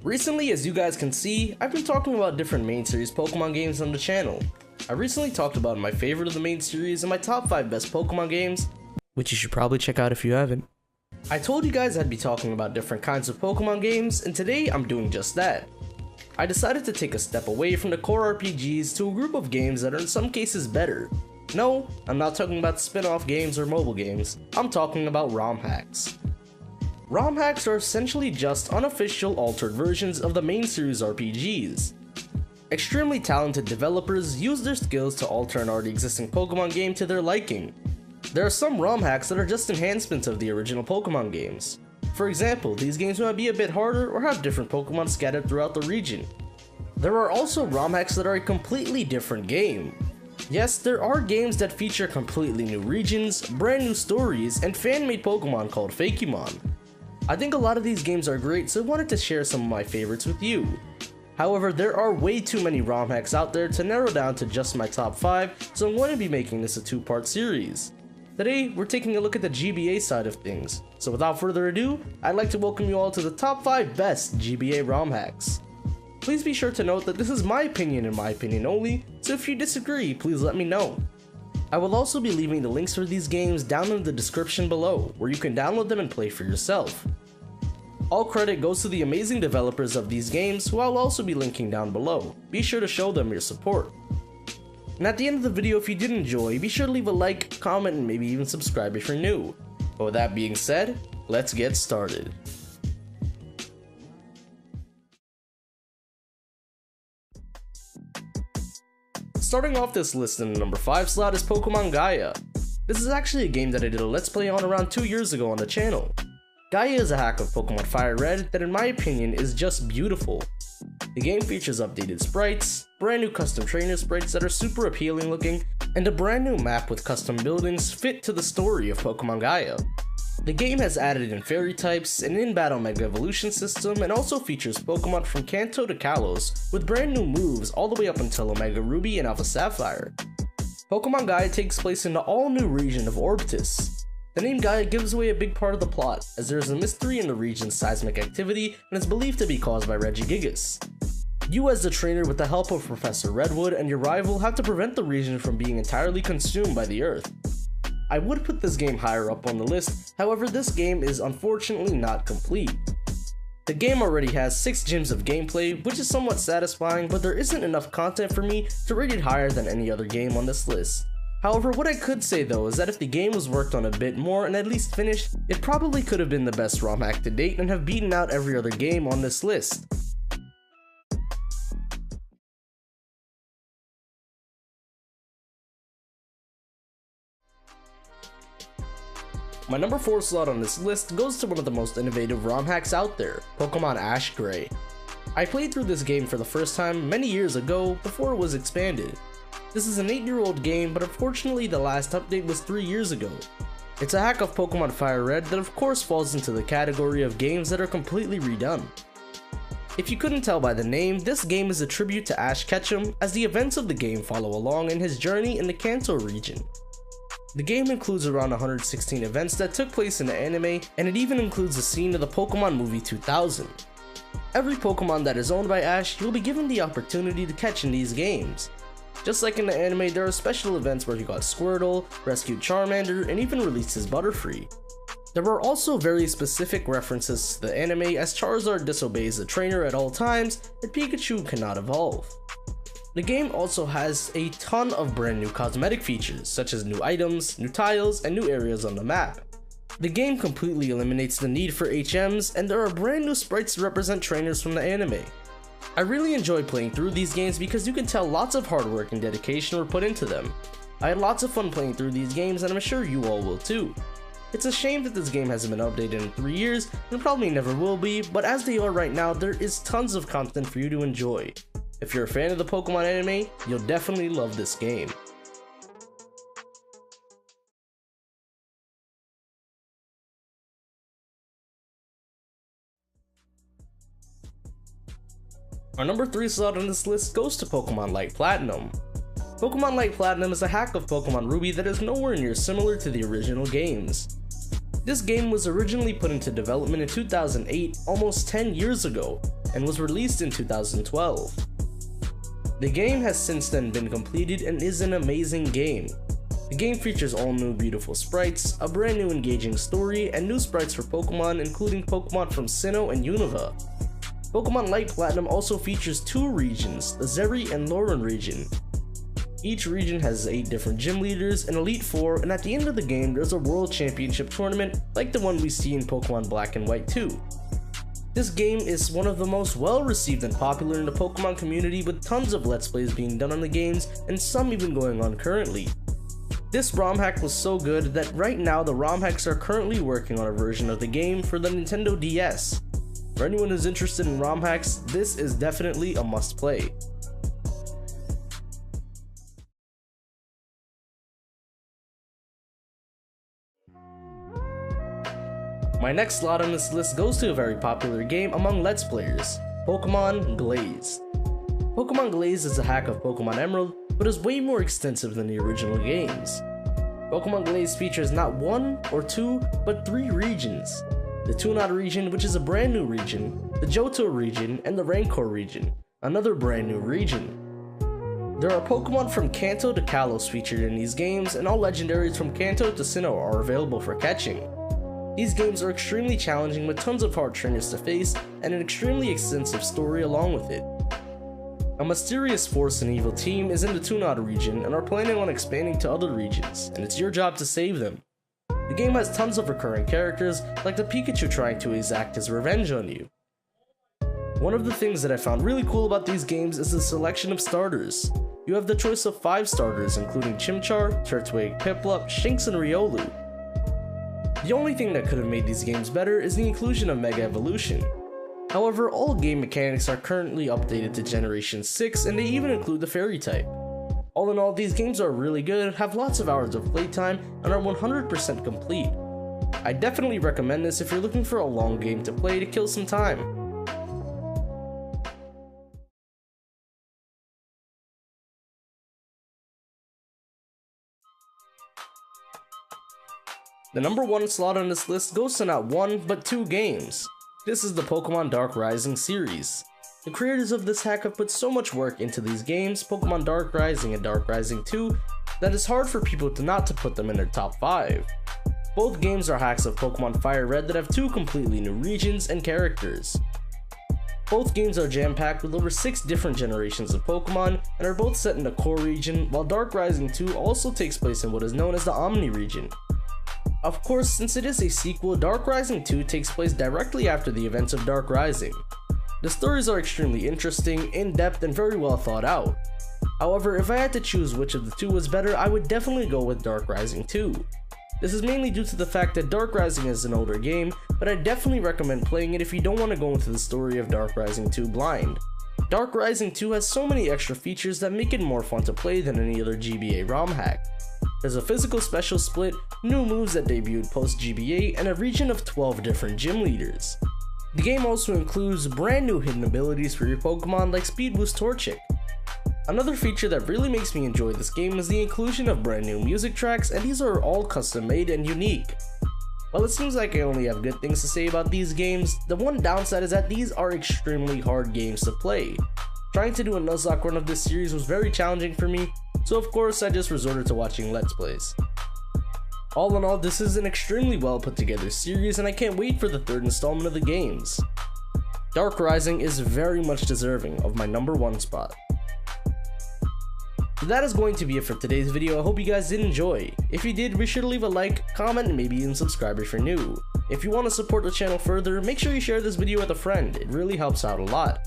Recently, as you guys can see, I've been talking about different main series Pokemon games on the channel. I recently talked about my favorite of the main series and my top 5 best Pokemon games, which you should probably check out if you haven't. I told you guys I'd be talking about different kinds of Pokemon games, and today I'm doing just that. I decided to take a step away from the core RPGs to a group of games that are in some cases better. No, I'm not talking about spin-off games or mobile games, I'm talking about ROM hacks. ROM hacks are essentially just unofficial altered versions of the main series RPGs. Extremely talented developers use their skills to alter an already existing Pokemon game to their liking. There are some ROM hacks that are just enhancements of the original Pokemon games. For example, these games might be a bit harder or have different Pokemon scattered throughout the region. There are also ROM hacks that are a completely different game. Yes, there are games that feature completely new regions, brand new stories, and fan-made Pokemon called Fakemon. I think a lot of these games are great, so I wanted to share some of my favorites with you. However, there are way too many ROM hacks out there to narrow down to just my top 5, so I'm going to be making this a 2-part series. Today, we're taking a look at the GBA side of things, so without further ado, I'd like to welcome you all to the top 5 best GBA ROM hacks. Please be sure to note that this is my opinion and my opinion only, so if you disagree, please let me know. I will also be leaving the links for these games down in the description below, where you can download them and play for yourself. All credit goes to the amazing developers of these games, who I'll also be linking down below. Be sure to show them your support. And at the end of the video, if you did enjoy, be sure to leave a like, comment, and maybe even subscribe if you're new. But with that being said, let's get started. Starting off this list in the number 5 slot is Pokemon Gaia. This is actually a game that I did a let's play on around 2 years ago on the channel. Gaia is a hack of Pokemon Fire Red that in my opinion is just beautiful. The game features updated sprites, brand new custom trainer sprites that are super appealing looking, and a brand new map with custom buildings fit to the story of Pokemon Gaia. The game has added in fairy types, an in-battle Mega Evolution system, and also features Pokemon from Kanto to Kalos with brand new moves all the way up until Omega Ruby and Alpha Sapphire. Pokemon Gaia takes place in the all-new region of Orbitus. The name Gaia gives away a big part of the plot, as there is a mystery in the region's seismic activity and is believed to be caused by Regigigas. You as the trainer with the help of Professor Redwood and your rival have to prevent the region from being entirely consumed by the Earth. I would put this game higher up on the list, however this game is unfortunately not complete. The game already has 6 gyms of gameplay, which is somewhat satisfying, but there isn't enough content for me to rate it higher than any other game on this list. However, what I could say though is that if the game was worked on a bit more and at least finished, it probably could have been the best ROM hack to date and have beaten out every other game on this list. My number 4 slot on this list goes to one of the most innovative ROM hacks out there, Pokemon Ash Gray. I played through this game for the first time many years ago before it was expanded. This is an 8-year-old game, but unfortunately the last update was 3 years ago. It's a hack of Pokemon Fire Red that of course falls into the category of games that are completely redone. If you couldn't tell by the name, this game is a tribute to Ash Ketchum, as the events of the game follow along in his journey in the Kanto region. The game includes around 116 events that took place in the anime, and it even includes a scene of the Pokemon movie 2000. Every Pokemon that is owned by Ash, you'll be given the opportunity to catch in these games. Just like in the anime, there are special events where he got Squirtle, rescued Charmander, and even released his Butterfree. There are also very specific references to the anime, as Charizard disobeys the trainer at all times, and Pikachu cannot evolve. The game also has a ton of brand new cosmetic features, such as new items, new tiles, and new areas on the map. The game completely eliminates the need for HMs, and there are brand new sprites to represent trainers from the anime. I really enjoy playing through these games because you can tell lots of hard work and dedication were put into them. I had lots of fun playing through these games, and I'm sure you all will too. It's a shame that this game hasn't been updated in 3 years, and probably never will be, but as they are right now, there is tons of content for you to enjoy. If you're a fan of the Pokemon anime, you'll definitely love this game. Our number 3 slot on this list goes to Pokemon Light Platinum. Pokemon Light Platinum is a hack of Pokemon Ruby that is nowhere near similar to the original games. This game was originally put into development in 2008, almost 10 years ago, and was released in 2012. The game has since then been completed and is an amazing game. The game features all new beautiful sprites, a brand new engaging story, and new sprites for Pokemon, including Pokemon from Sinnoh and Unova. Pokemon Light Platinum also features 2 regions, the Zeri and Lauren region. Each region has 8 different gym leaders, an Elite Four, and at the end of the game there's a World Championship tournament like the one we see in Pokemon Black and White 2. This game is one of the most well received and popular in the Pokemon community, with tons of Let's Plays being done on the games and some even going on currently. This ROM hack was so good that right now the ROM hacks are currently working on a version of the game for the Nintendo DS. For anyone who's interested in ROM hacks, this is definitely a must play. My next slot on this list goes to a very popular game among Let's Players, Pokemon Glaze. Pokemon Glaze is a hack of Pokemon Emerald, but is way more extensive than the original games. Pokemon Glaze features not 1 or 2, but 3 regions. The Tunod region, which is a brand new region, the Johto region, and the Rancor region, another brand new region. There are Pokemon from Kanto to Kalos featured in these games, and all legendaries from Kanto to Sinnoh are available for catching. These games are extremely challenging with tons of hard trainers to face, and an extremely extensive story along with it. A mysterious force and evil team is in the Tunod region and are planning on expanding to other regions, and it's your job to save them. The game has tons of recurring characters, like the Pikachu trying to exact his revenge on you. One of the things that I found really cool about these games is the selection of starters. You have the choice of 5 starters, including Chimchar, Turtwig, Piplup, Shinx, and Riolu. The only thing that could have made these games better is the inclusion of Mega Evolution. However, all game mechanics are currently updated to Generation 6, and they even include the Fairy type. All in all, these games are really good, have lots of hours of playtime, and are 100% complete. I definitely recommend this if you're looking for a long game to play to kill some time. The number 1 slot on this list goes to not 1, but 2 games. This is the Pokemon Dark Rising series. The creators of this hack have put so much work into these games, Pokemon Dark Rising and Dark Rising 2, that it's hard for people not to put them in their top 5. Both games are hacks of Pokemon Fire Red that have 2 completely new regions and characters. Both games are jam-packed with over 6 different generations of Pokemon, and are both set in the core region, while Dark Rising 2 also takes place in what is known as the Omni region. Of course, since it is a sequel, Dark Rising 2 takes place directly after the events of Dark Rising. The stories are extremely interesting, in-depth, and very well thought out. However, if I had to choose which of the 2 was better, I would definitely go with Dark Rising 2. This is mainly due to the fact that Dark Rising is an older game, but I definitely recommend playing it if you don't want to go into the story of Dark Rising 2 blind. Dark Rising 2 has so many extra features that make it more fun to play than any other GBA ROM hack. There's a physical special split, new moves that debuted post GBA, and a region of 12 different gym leaders. The game also includes brand new hidden abilities for your Pokemon like Speed Boost Torchic. Another feature that really makes me enjoy this game is the inclusion of brand new music tracks, and these are all custom made and unique. While it seems like I only have good things to say about these games, the one downside is that these are extremely hard games to play. Trying to do a Nuzlocke run of this series was very challenging for me, so of course I just resorted to watching Let's Plays. All in all, this is an extremely well put together series, and I can't wait for the 3rd installment of the games. Dark Rising is very much deserving of my number 1 spot. So that is going to be it for today's video. I hope you guys did enjoy. If you did, be sure to leave a like, comment, and maybe even subscribe if you're new. If you want to support the channel further, make sure you share this video with a friend. It really helps out a lot.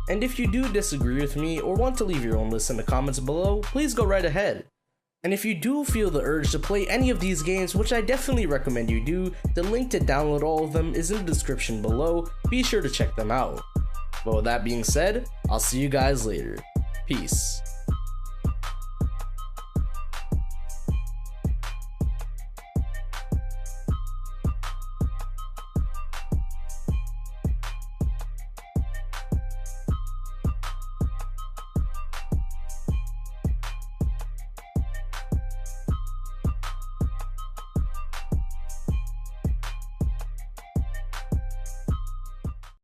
And if you do disagree with me or want to leave your own list in the comments below, please go right ahead. And if you do feel the urge to play any of these games, which I definitely recommend you do, the link to download all of them is in the description below. Be sure to check them out. But with that being said, I'll see you guys later. Peace.